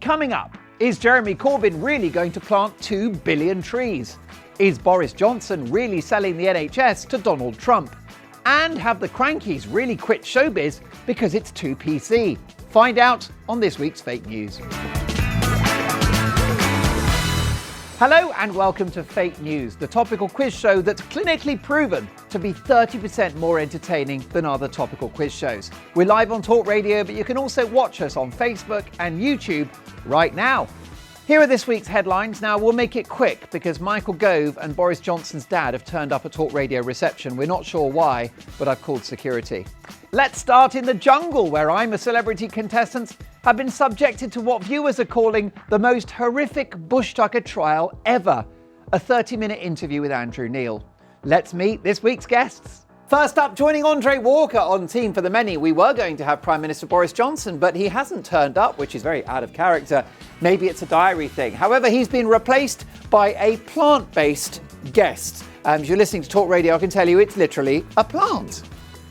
Coming up, is Jeremy Corbyn really going to plant 2 billion trees? Is Boris Johnson really selling the NHS to Donald Trump? And have the crankies really quit showbiz because it's too PC? Find out on this week's Fake News. Hello and welcome to Fake News, the topical quiz show that's clinically proven to be 30% more entertaining than other topical quiz shows. We're live on Talk Radio, but you can also watch us on Facebook and YouTube right now. Here are this week's headlines. Now, we'll make it quick because Michael Gove and Boris Johnson's dad have turned up at Talk Radio reception. We're not sure why, but I've called security. Let's start in the jungle, where I'm a Celebrity contestants have been subjected to what viewers are calling the most horrific bush tucker trial ever. A 30-minute interview with Andrew Neil. Let's meet this week's guests. First up, joining Andre Walker on Team for the Many, we were going to have Prime Minister Boris Johnson, but he hasn't turned up, which is very out of character. Maybe it's a diary thing. However, he's been replaced by a plant-based guest. If you're listening to Talk Radio, I can tell you it's literally a plant.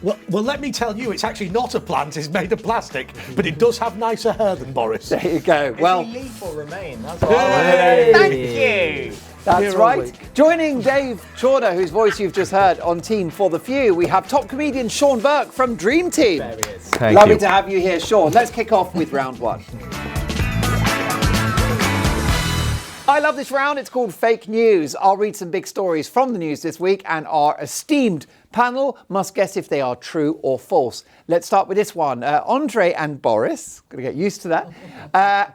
Well, let me tell you, it's actually not a plant. It's made of plastic, but it does have nicer hair than Boris. There you go. Is he leaf or remain? That's what Thank you. That's right. Joining Dave Chawner, whose voice you've just heard on Team for the Few, we have top comedian Sean Burke from Dream Team. There he is. Lovely to have you here, Sean. Let's kick off with round one. I love this round. It's called Fake News. I'll read some big stories from the news this week, and our esteemed panel must guess if they are true or false. Let's start with this one. Andre and Boris, got to get used to that.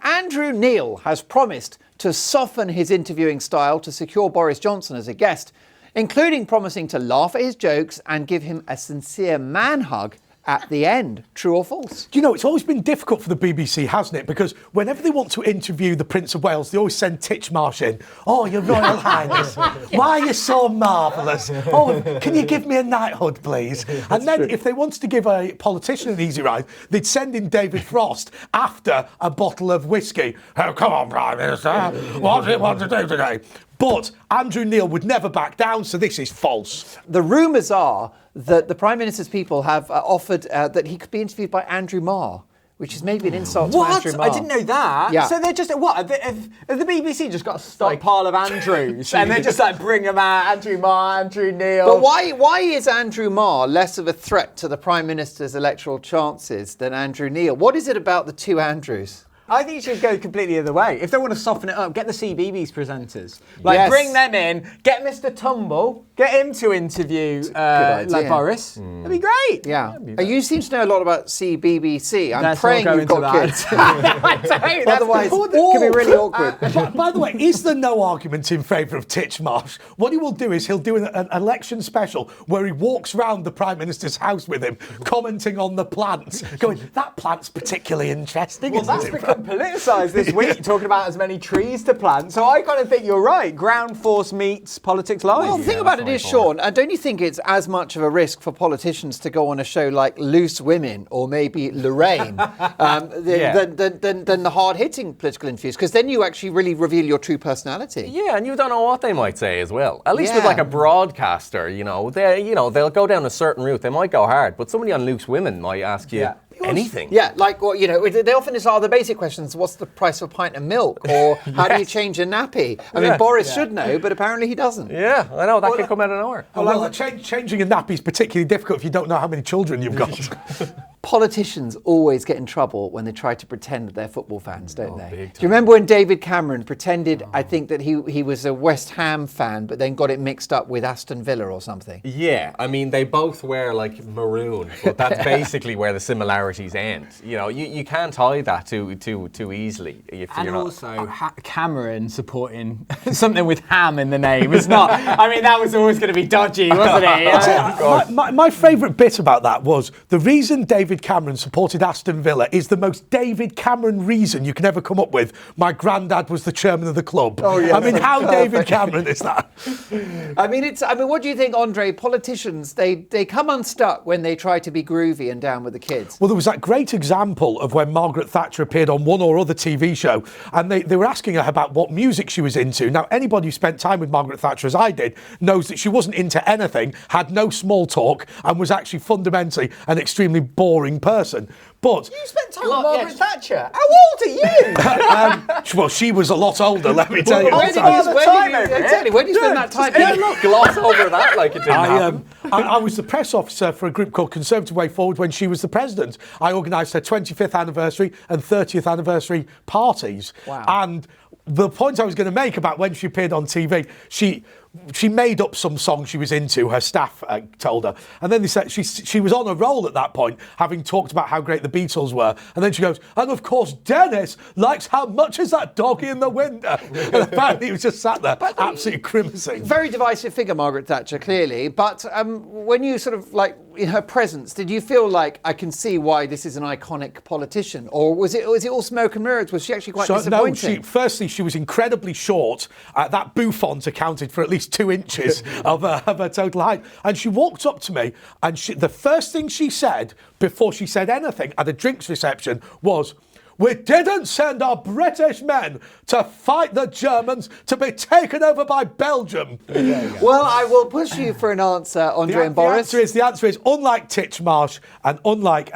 Andrew Neil has promised to soften his interviewing style to secure Boris Johnson as a guest, including promising to laugh at his jokes and give him a sincere man hug at the end. True or false? Do you know, it's always been difficult for the BBC, hasn't it? Because whenever they want to interview the Prince of Wales, they always send Titchmarsh in. Oh, Your Royal Highness, why are you so marvellous? Oh, can you give me a knighthood, please? And then if they wanted to give a politician an easy ride, they'd send in David Frost after a bottle of whiskey. Oh, come on, Prime Minister, what do you want to do today? But Andrew Neil would never back down, so this is false. The rumours are that the Prime Minister's people have offered that he could be interviewed by Andrew Marr, which is maybe an insult to Andrew Marr. I didn't know that. Yeah. So they're just, have the BBC just got a stockpile of Andrews and they just bring them out, Andrew Marr, Andrew Neil. But why is Andrew Marr less of a threat to the Prime Minister's electoral chances than Andrew Neil? What is it about the two Andrews? I think you should go completely the other way. If they want to soften it up, get the CBeebies presenters. Yes. Bring them in, get Mr. Tumble, get him to interview Boris. That'd be great. Yeah. You seem to know a lot about CBBC. I'm Let's praying not go you've got into kids. I don't. Otherwise, it could be really awkward. By the way, is there no argument in favour of Titchmarsh? What he will do is he'll do an election special where he walks round the Prime Minister's house with him, commenting on the plants, going, that plant's particularly interesting, Well, isn't that's it? become politicised this week, talking about as many trees to plant. So I kind of think you're right. Ground force meets politics live. Well, the thing about it is, Sean, don't you think it's as much of a risk for politicians to go on a show like Loose Women or maybe Lorraine than the hard-hitting political interviews? Because then you actually really reveal your true personality. Yeah, and you don't know what they might say as well. At least with like a broadcaster, they'll go down a certain route. They might go hard, but somebody on Loose Women might ask you anything. Yeah, like, well, they often just are the basic questions. What's the price of a pint of milk? Or how do you change a nappy? I mean, Boris should know, but apparently he doesn't. Yeah, I know. That could come out of nowhere. Well, changing a nappy is particularly difficult if you don't know how many children you've got. Politicians always get in trouble when they try to pretend that they're football fans, don't they? Do you remember when David Cameron pretended, I think, that he was a West Ham fan, but then got it mixed up with Aston Villa or something? Yeah, I mean, they both wear like maroon, but that's basically where the similarities end. You can't hide that too easily. Cameron supporting something with ham in the name. It's not. I mean, that was always going to be dodgy, wasn't it? My favourite bit about that was the reason David Cameron supported Aston Villa is the most David Cameron reason you can ever come up with. My granddad was the chairman of the club. Oh, yeah. I mean, how David Cameron is that? I mean, what do you think, Andre? Politicians, they come unstuck when they try to be groovy and down with the kids. Well, there was that great example of when Margaret Thatcher appeared on one or other TV show, and they were asking her about what music she was into. Now, anybody who spent time with Margaret Thatcher, as I did, knows that she wasn't into anything, had no small talk, and was actually fundamentally an extremely boring boring person. But you spent time with Margaret Thatcher. How old are you? well, she was a lot older, let me tell you. When did you spend that time? Gloss over that like it didn't happen. I was the press officer for a group called Conservative Way Forward when she was the president. I organised her 25th anniversary and 30th anniversary parties. Wow. And the point I was going to make about when she appeared on TV, she made up some song she was into, her staff told her. And then they said she was on a roll at that point, having talked about how great the Beatles were. And then she goes, and of course Dennis likes How Much Is That Doggy in the Window? And apparently he was just sat there, absolutely grimacing. Very divisive figure, Margaret Thatcher, clearly. But when you sort of, like, in her presence, did you feel like, I can see why this is an iconic politician? Or was it all smoke and mirrors? Was she actually quite disappointing? No, firstly, she was incredibly short. That bouffant accounted for at least 2 inches of her total height. And she walked up to me, and the first thing she said, before she said anything at a drinks reception, was, "We didn't send our British men to fight the Germans to be taken over by Belgium." Well, I will push you for an answer, Andre and Boris. The answer is, unlike Titchmarsh and unlike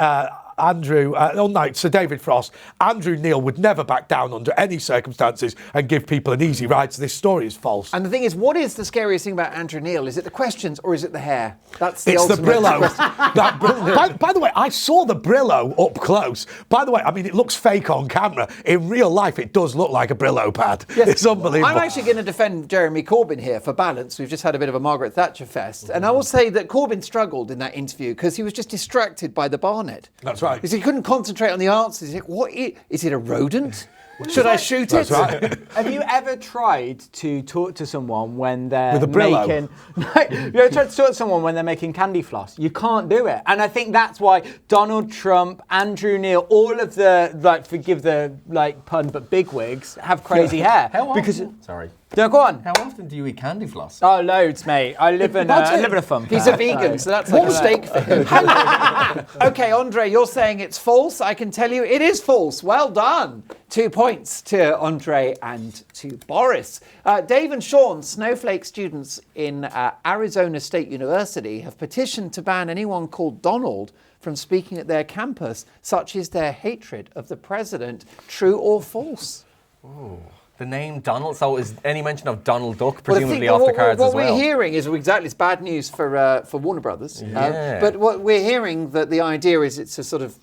unlike Sir David Frost, Andrew Neil would never back down under any circumstances and give people an easy ride. So this story is false. And the thing is, what is the scariest thing about Andrew Neil? Is it the questions or is it the hair? That's the It's the ultimate Brillo. By the way, I saw the Brillo up close. By the way, I mean, it looks fake on camera. In real life, it does look like a Brillo pad. Yes. It's unbelievable. I'm actually going to defend Jeremy Corbyn here for balance. We've just had a bit of a Margaret Thatcher fest. And I will say that Corbyn struggled in that interview because he was just distracted by the Barnet. That's right. Because he couldn't concentrate on the answers. He's like, what is it, a rodent? Should I shoot it? That's right. Have you ever tried to talk to someone when they're With a Brillo? Have you ever tried to talk to someone when they're making candy floss? You can't do it. And I think that's why Donald Trump, Andrew Neil, all of the, like, forgive the, like, pun, but bigwigs have crazy hair. How often? Sorry. No, go on. How often do you eat candy floss? Oh, loads, mate. I live in a fun He's a vegan, so that's like a steak for him. Okay, Andre, you're saying it's false. I can tell you it is false. Well done. 2 points to Andre and to Boris. Dave and Sean, Snowflake students in Arizona State University, have petitioned to ban anyone called Donald from speaking at their campus, such is their hatred of the president. True or false? Oh. The name Donald, so is any mention of Donald Duck presumably off the cards as well? What we're hearing is it's bad news for Warner Brothers. Yeah. But what we're hearing, that the idea is it's a sort of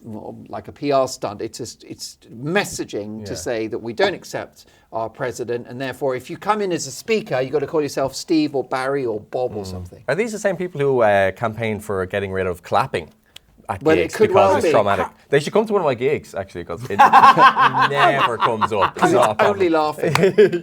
like a PR stunt. It's messaging to say that we don't accept our president, and therefore if you come in as a speaker, you've got to call yourself Steve or Barry or Bob or something. Are these the same people who campaigned for getting rid of clapping at Well, gigs it could because well it's be. traumatic? They should come to one of my gigs, actually, because it never comes up. It's not a problem. Only laughing.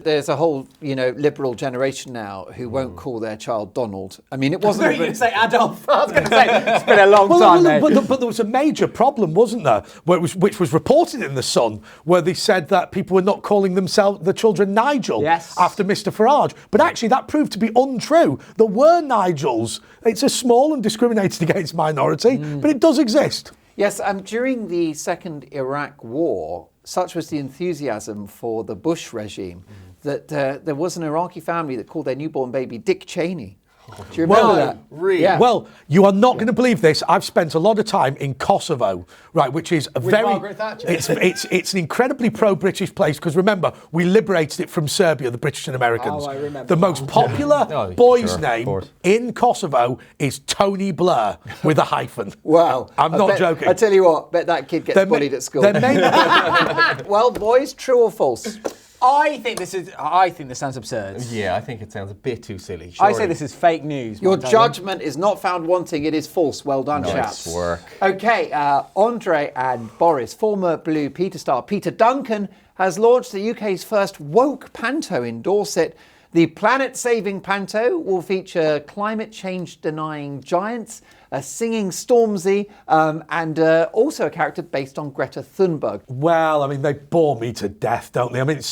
There's a whole, liberal generation now who won't call their child Donald. I mean, it wasn't. I was going to say Adolf. I was going to say it's been a long time. But there was a major problem, wasn't there? Which was reported in The Sun, where they said that people were not calling the children Nigel after Mr. Farage. But actually, that proved to be untrue. There were Nigels. It's a small and discriminated against minority, but it does exist. Yes, during the Second Iraq War, such was the enthusiasm for the Bush regime that there was an Iraqi family that called their newborn baby Dick Cheney. Do you remember that? Really? Yeah. Well, you are not going to believe this. I've spent a lot of time in Kosovo, right, which is a Margaret Thatcher. It's an incredibly pro-British place because remember, we liberated it from Serbia, the British and Americans. Oh, I remember. The most popular boy's name in Kosovo is Tony Blair with a hyphen. Wow. I'm not joking. I tell you what, bet that kid gets bullied at school. Well, boys, true or false? I think this sounds absurd. Yeah, I think it sounds a bit too silly. I say this is fake news. Your judgment is not found wanting. It is false. Well done, chaps. Nice work. Okay, Andre and Boris. Former Blue Peter star Peter Duncan has launched the UK's first woke panto in Dorset. The planet-saving panto will feature climate change-denying giants, a singing Stormzy, and also a character based on Greta Thunberg. Well, I mean, they bore me to death, don't they? I mean,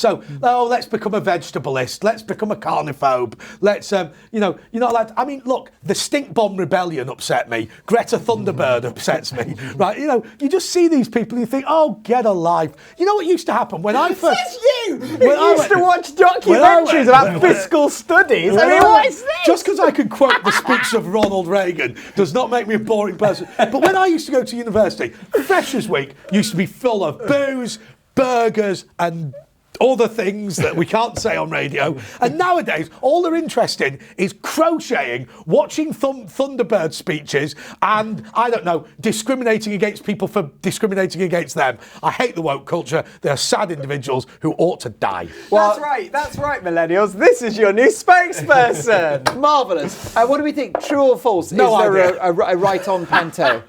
let's become a vegetableist. Let's become a carniphobe. Let's, you're not allowed to, I mean, look, the stink bomb rebellion upset me. Greta Thunderbird upsets me, right? You just see these people and you think, oh, get a life. You know what used to happen when I first... you? You used to watch documentaries about fiscal studies. I mean, what is this? Just because I could quote the speech of Ronald Reagan does not make me a boring person. But when I used to go to university, Freshers' Week used to be full of booze, burgers, and other things that we can't say on radio. And nowadays, all they're interested in is crocheting, watching Thunderbird speeches, and, I don't know, discriminating against people for discriminating against them. I hate the woke culture. They're sad individuals who ought to die. Well, that's right, millennials. This is your new spokesperson. Marvellous. What do we think? True or false? No Is there idea. a right on panto?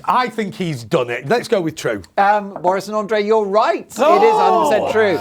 I think he's done it. Let's go with true. Boris and Andre, you're right. It is 100% true.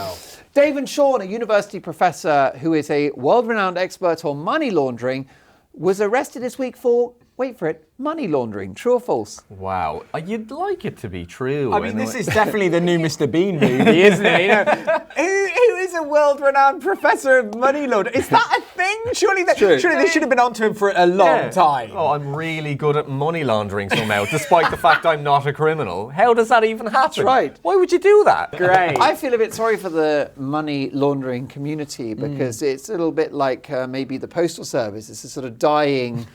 Dave and Sean, a university professor who is a world-renowned expert on money laundering, was arrested this week for, wait for it, money laundering. True or false? Wow. You'd like it to be true. I mean, this is definitely the new Mr. Bean movie, isn't it? You know, who is a world-renowned professor of money laundering? Is that a thing? Surely they should have been onto him for a long time. Oh, I'm really good at money laundering somehow, despite the fact I'm not a criminal. How does that even happen? That's right. Why would you do that? Great. I feel a bit sorry for the money laundering community because it's a little bit like maybe the postal service. It's a sort of dying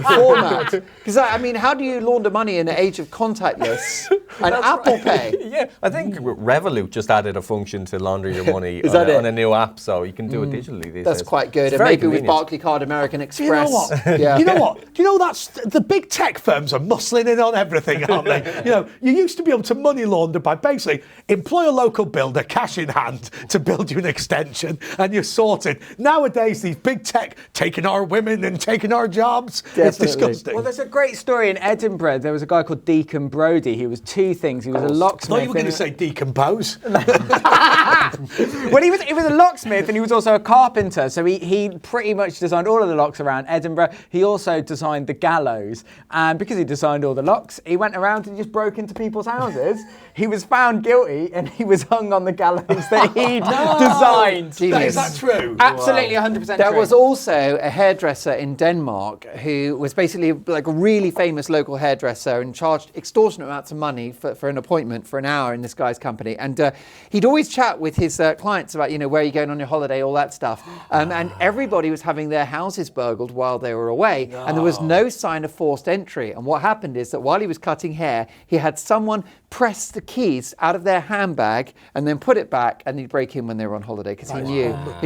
format. Because, I mean, how do you launder money in the age of contactless and Apple Pay? Yeah, I think Revolut just added a function to launder your money on a new app, so you can do it digitally these days. That's quite good. It's And very maybe convenient. with Barclaycard, American Express. Do you know what? Yeah. You know what? Do you know that's the big tech firms are muscling in on everything, aren't they? You know, you used to be able to money launder by basically employ a local builder, cash in hand, to build you an extension, and you're sorted. Nowadays, these big tech taking our women and taking our jobs. Definitely. It's disgusting. Well, there's a great story in Edinburgh. There was a guy called Deacon Brodie. He was two things. He was a I locksmith. thought you were going to say decompose. Well, he was a locksmith and he was also a carpenter. So he pretty much designed all of the locks around Edinburgh. He also designed the gallows. And because he designed all the locks, he went around and just broke into people's houses. He was found guilty and he was hung on the gallows that he'd designed. Genius. Is that true? Absolutely 100% There true. was also a hairdresser in Denmark who was basically like a really famous local hairdresser and charged extortionate amounts of money for an appointment for an hour in this guy's company. And he'd always chat with his clients about, you know, where are you going on your holiday, all that stuff. And everybody was having their houses burgled while they were away. And there was no sign of forced entry. And what happened is that while he was cutting hair, he had someone press the keys out of their handbag and then put it back, and he'd break in when they were on holiday because he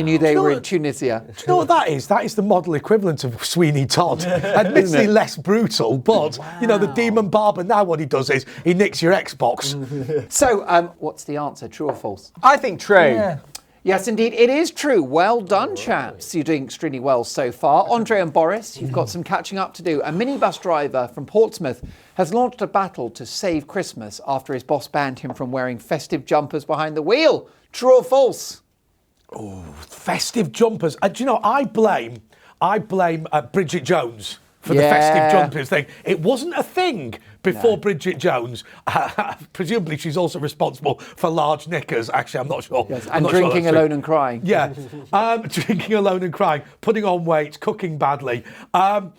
knew they were in Tunisia. Do you know what that is? That is the model equivalent of Sweeney Todd. Admittedly less brutal, but, you know, the demon barber now what he does is he nicks your Xbox. So, what's the answer? True or false? I think true. Yes, indeed, it is true. Well done, chaps. You're doing extremely well so far. Andre and Boris, you've got some catching up to do. A minibus driver from Portsmouth has launched a battle to save Christmas after his boss banned him from wearing festive jumpers behind the wheel. True or false? Festive jumpers. Do you know, I blame Bridget Jones for the festive jumpers thing. It wasn't a thing before Bridget Jones. Presumably she's also responsible for large knickers. Actually, I'm not sure. Yes, I'm and not sure drinking that's alone true. and crying. Yeah. Drinking alone and crying, putting on weight, cooking badly. You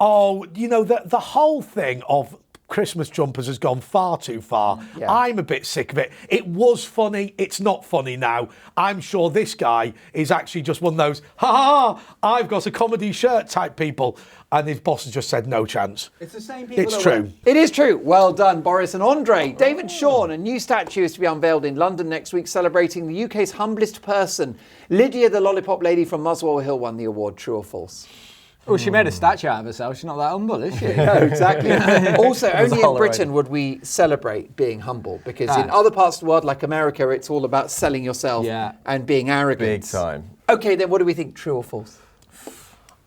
know, the whole thing of Christmas jumpers has gone far too far. Yeah. I'm a bit sick of it. It was funny. It's not funny now. I'm sure this guy is actually just one of those, I've got a comedy shirt type people. And his boss has just said no chance. It's the same people. It's true. It is true. Well done, Boris and Andre. David Sean, a new statue is to be unveiled in London next week celebrating the UK's humblest person. Lydia, the lollipop lady from Muswell Hill, won the award. True or false? Well, she made a statue out of herself. She's not that humble, is she? No, exactly. Also, only in all Britain would we celebrate being humble, because in other parts of the world, like America, it's all about selling yourself and being arrogant. Big time. Okay, then what do we think? True or false?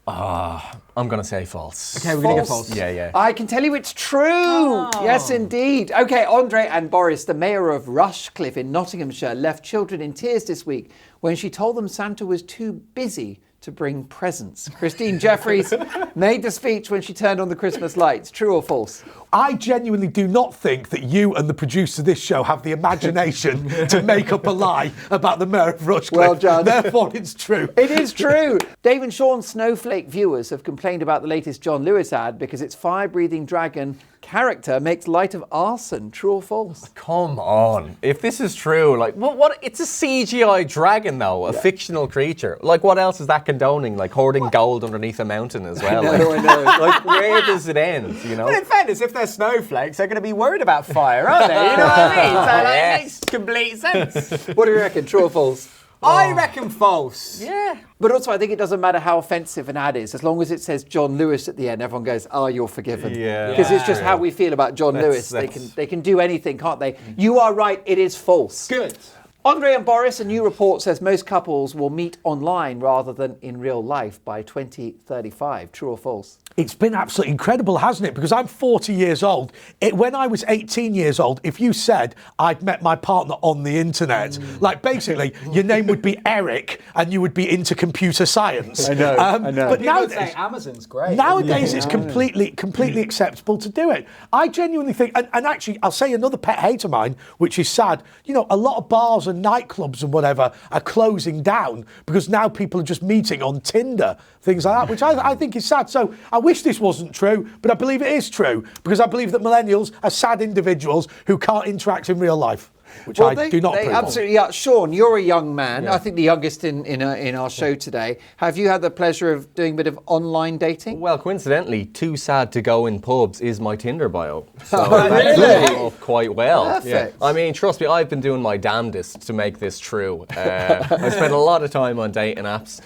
I'm going to say false. Okay, we're going to go false. Yeah. I can tell you it's true. Yes, indeed. Okay, Andre and Boris, the mayor of Rushcliffe in Nottinghamshire, left children in tears this week when she told them Santa was too busy to bring presents. Christine Jeffries made the speech when she turned on the Christmas lights. True or false? I genuinely do not think that you and the producer of this show have the imagination to make up a lie about the mayor of Rushcliffe. Well done. Therefore, it's true. It is true. Dave and Sean Snowflake viewers have complained about the latest John Lewis ad because its fire-breathing dragon character makes light of arson. True or false? Come on. If this is true, like, what? It's a CGI dragon, though, a fictional creature. Like, what else is that condoning? Like, hoarding gold underneath a mountain as well. I know. Like, where does it end, you know? But in fairness, if they're snowflakes, they're going to be worried about fire, aren't they? You know what I mean? So that makes complete sense. What do you reckon? True or false? I reckon false. Yeah. But also, I think it doesn't matter how offensive an ad is. As long as it says John Lewis at the end, everyone goes, "Oh, you're forgiven." Yeah. Because it's just how we feel about John Lewis. They can do anything, can't they? You are right. It is false. Good. Andre and Boris, a new report says most couples will meet online rather than in real life by 2035. True or false? It's been absolutely incredible, hasn't it? Because I'm 40 years old. When I was 18 years old, if you said I'd met my partner on the internet, like basically your name would be Eric and you would be into computer science. I know. But People nowadays, say Amazon's great. Nowadays, it's completely acceptable to do it. I genuinely think, and actually, I'll say another pet hate of mine, which is sad. You know, a lot of bars and nightclubs and whatever are closing down because now people are just meeting on Tinder, things like that, which I think is sad. So I wish this wasn't true, but I believe it is true because I believe that millennials are sad individuals who can't interact in real life. Which I do not approve of. Absolutely are. Sean, you're a young man. Yeah. I think the youngest in our show today. Have you had the pleasure of doing a bit of online dating? Well, coincidentally, too sad to go in pubs is my Tinder bio. So really? that's off quite well. Perfect. Yeah. I mean, trust me, I've been doing my damnedest to make this true. I spent a lot of time on dating apps.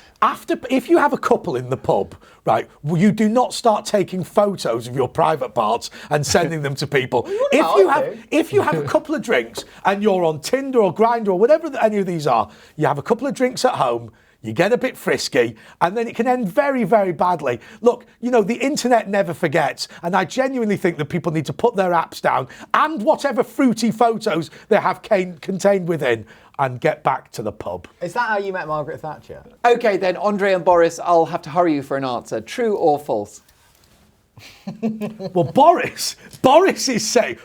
If you have a couple in the pub, right, you do not start taking photos of your private parts and sending them to people. If you have a couple of drinks and you're on Tinder or Grindr or whatever any of these are, you have a couple of drinks at home, you get a bit frisky, and then it can end very, very badly. Look, you know, the internet never forgets, and I genuinely think that people need to put their apps down and whatever fruity photos they have contained within and get back to the pub. Is that how you met Margaret Thatcher? Okay, then, Andre and Boris, I'll have to hurry you for an answer. True or false? Well, Boris is saying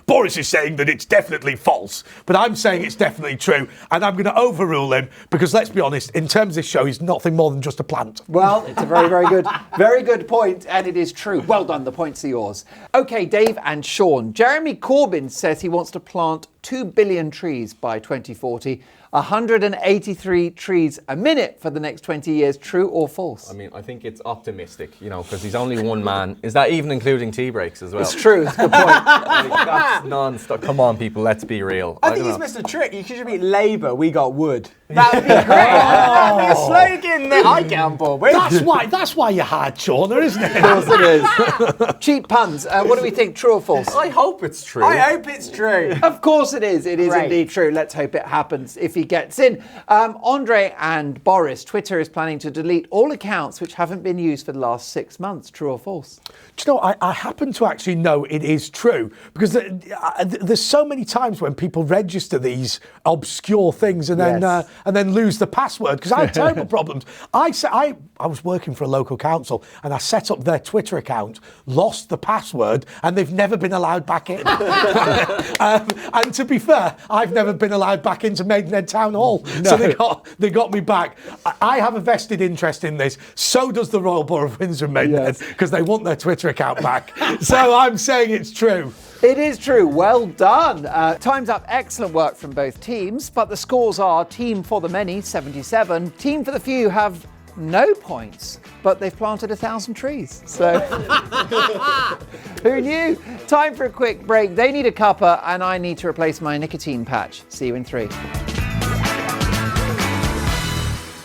that it's definitely false, but I'm saying it's definitely true, and I'm going to overrule him because let's be honest, in terms of this show, he's nothing more than just a plant. Well, it's a very good point, and it is true. Well done, the points are yours. Okay, Dave and Sean. Jeremy Corbyn says he wants to plant 2 billion trees by 2040. 183 trees a minute for the next 20 years. True or false? I mean, I think it's optimistic, you know, because he's only one man. Is that even including tea breaks as well? It's true. It's a good point. Like, that's non-stop. Come on, people, let's be real. I think he's missed a trick. You should be Labour, we got wood. That would be great. That would be a slogan that I get on board with. That's why you had Chawner, isn't it? Of course it is. Cheap puns. What do we think? True or false? I hope it's true. I hope it's true. Of course it is. It is indeed true. Let's hope it happens if he gets in. Andre and Boris, Twitter is planning to delete all accounts which haven't been used for the last 6 months. True or false? Do you know, I happen to actually know it is true because there's so many times when people register these obscure things and then lose the password because I had terrible problems. I was working for a local council and I set up their Twitter account, lost the password, and they've never been allowed back in. And to be fair, I've never been allowed back into Maidenhead Town Hall. No. So they got me back. I have a vested interest in this. So does the Royal Borough of Windsor and Maidenhead because they want their Twitter account back. So I'm saying it's true. It is true. Well done. Time's up. Excellent work from both teams. But the scores are Team for the Many, 77. Team for the Few have no points, but they've planted 1,000 trees. So who knew? Time for a quick break. They need a cuppa and I need to replace my nicotine patch. See you in 3.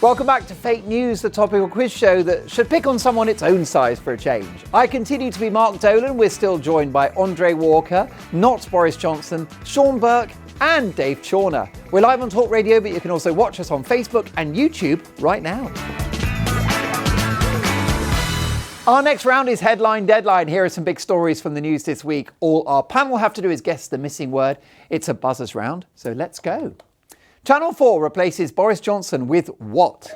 Welcome back to Fake News, the topical quiz show that should pick on someone its own size for a change. I continue to be Mark Dolan. We're still joined by Andre Walker, not Boris Johnson, Sean Burke and Dave Chawner. We're live on Talk Radio, but you can also watch us on Facebook and YouTube right now. Our next round is Headline Deadline. Here are some big stories from the news this week. All our panel have to do is guess the missing word. It's a buzzers round, so let's go. Channel 4 replaces Boris Johnson with what?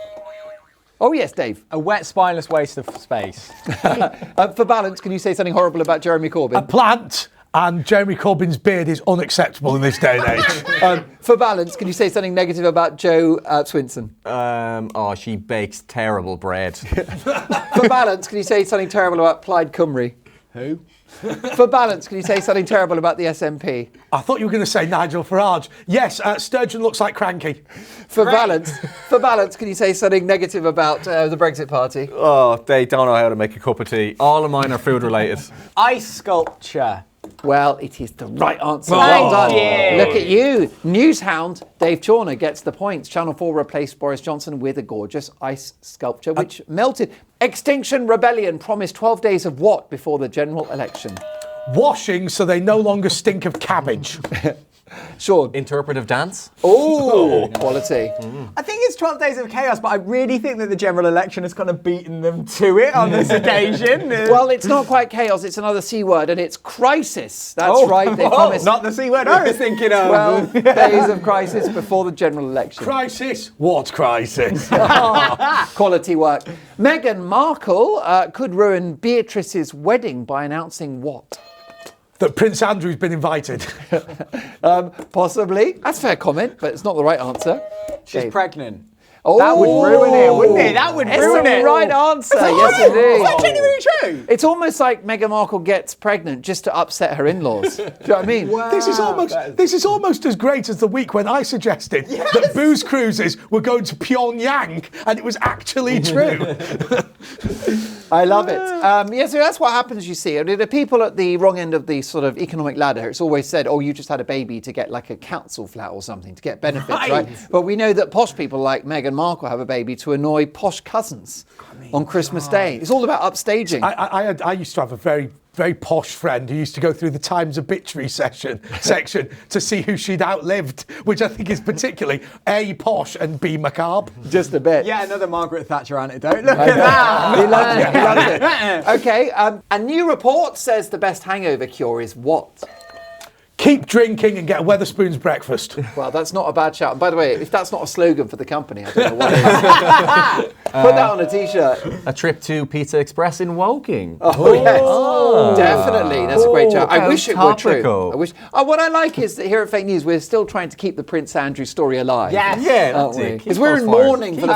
Oh yes, Dave. A wet, spineless waste of space. For balance, can you say something horrible about Jeremy Corbyn? A plant. And Jeremy Corbyn's beard is unacceptable in this day and age. For balance, can you say something negative about Jo Swinson? She bakes terrible bread. For balance, can you say something terrible about Plaid Cymru? Who? For balance, can you say something terrible about the SNP? I thought you were going to say Nigel Farage. Yes, Sturgeon looks like cranky. For balance, can you say something negative about the Brexit Party? Oh, they don't know how to make a cup of tea. All of mine are food related. Ice sculpture. Well, it is the right answer. Oh, Well done. yeah. Look at you. Newshound Dave Chawner gets the points. Channel 4 replaced Boris Johnson with a gorgeous ice sculpture which melted. Extinction Rebellion promised 12 days of what before the general election? Washing so they no longer stink of cabbage. Sean. Interpretive dance? Oh, quality. I think it's 12 Days of Chaos, but I really think that the general election has kind of beaten them to it on this occasion. Well, it's not quite chaos, it's another C word, and it's crisis. That's right, they promised not the C word I was thinking of. 12 days of crisis before the general election. Crisis? What crisis? Quality work. Meghan Markle could ruin Beatrice's wedding by announcing what? That Prince Andrew's been invited. Possibly. That's a fair comment, but it's not the right answer. She's Dave. pregnant. Oh, That would ruin it, wouldn't it? That would it's ruin the it. right answer. Is Yes, that indeed. genuinely true? It's almost like Meghan Markle gets pregnant just to upset her in-laws. Do you know what I mean? This is almost as great as the week when I suggested that booze cruises were going to Pyongyang, and it was actually true. I love it. So that's what happens, you see. I mean, the people at the wrong end of the sort of economic ladder, it's always said, oh, you just had a baby to get like a council flat or something, to get benefits, right? But we know that posh people like Meghan Markle have a baby to annoy posh cousins on Christmas Day. It's all about upstaging. I used to have a very, very posh friend who used to go through the Times obituary section to see who she'd outlived, which I think is particularly A, posh and B, macabre. Just a bit. Yeah, another Margaret Thatcher anecdote. Look at that. He loves it. He loves it. Okay, a new report says the best hangover cure is what? Keep drinking and get a Wetherspoon's breakfast. Well, that's not a bad shout. And by the way, if that's not a slogan for the company, I don't know what it is. Put that on a T-shirt. A trip to Pizza Express in Woking. Oh, yes. Definitely. That's a great shout. I how wish it were true. topical. I wish. What I like is that here at Fake News, we're still trying to keep the Prince Andrew story alive. Yes. Yeah, Aren't that's we? it. Because Keep we're those in fires. mourning for the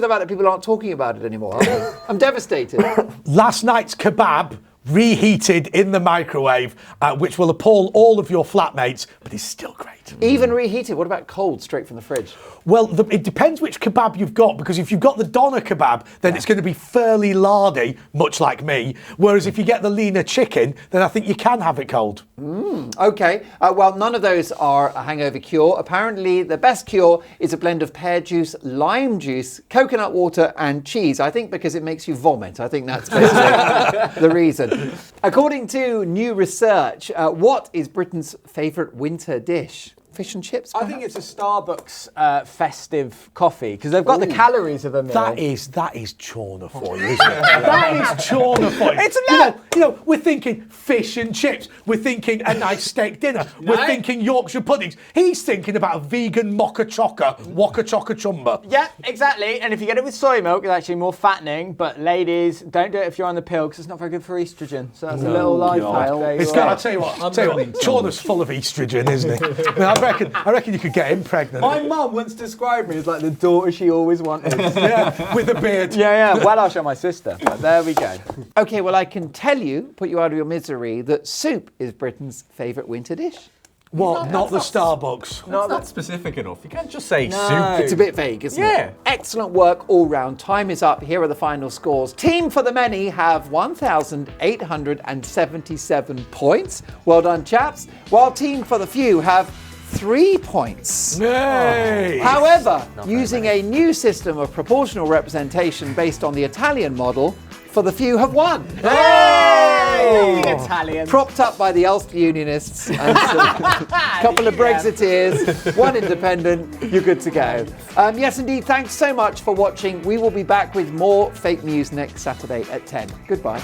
fact that people aren't talking about it anymore. Aren't we? I'm devastated. Last night's kebab reheated in the microwave, which will appall all of your flatmates, but is still great. Even reheated. What about cold, straight from the fridge? Well, it depends which kebab you've got, because if you've got the doner kebab, then it's going to be fairly lardy, much like me. Whereas if you get the leaner chicken, then I think you can have it cold. Okay. Well, none of those are a hangover cure. Apparently, the best cure is a blend of pear juice, lime juice, coconut water, and cheese. I think because it makes you vomit. I think that's basically the reason. According to new research, what is Britain's favourite winter dish? Fish and chips? I think it's a Starbucks festive coffee because they've got the calories of a meal. That is Chawner for you, isn't it? That is Chawner for you. It's not. You know, we're thinking fish and chips. We're thinking a nice steak dinner. We're thinking Yorkshire puddings. He's thinking about a vegan waka choca chumba. Yeah, exactly. And if you get it with soy milk, it's actually more fattening. But ladies, don't do it if you're on the pill because it's not very good for estrogen. So that's a little life hack. There you I'll are. tell you what, Chawner's full of estrogen, isn't he? I reckon you could get him pregnant. My mum once described me as like the daughter she always wanted. Yeah, with a beard. Yeah. Well, I'll show my sister. But there we go. Okay, well, I can tell you, put you out of your misery, that soup is Britain's favourite winter dish. What? Not the Starbucks. Not that specific enough. You can't just say soup. It's a bit vague, isn't Yeah. it? Excellent work all round. Time is up. Here are the final scores. Team for the many have 1,877 points. Well done, chaps. While team for the few have 3 points. Hey! However, using a new system of proportional representation based on the Italian model, for the few have won. Hey! Italian. Propped up by the Ulster Unionists and a couple of Brexiteers, one independent, you're good to go. Yes, indeed, thanks so much for watching. We will be back with more fake news next Saturday at 10. Goodbye.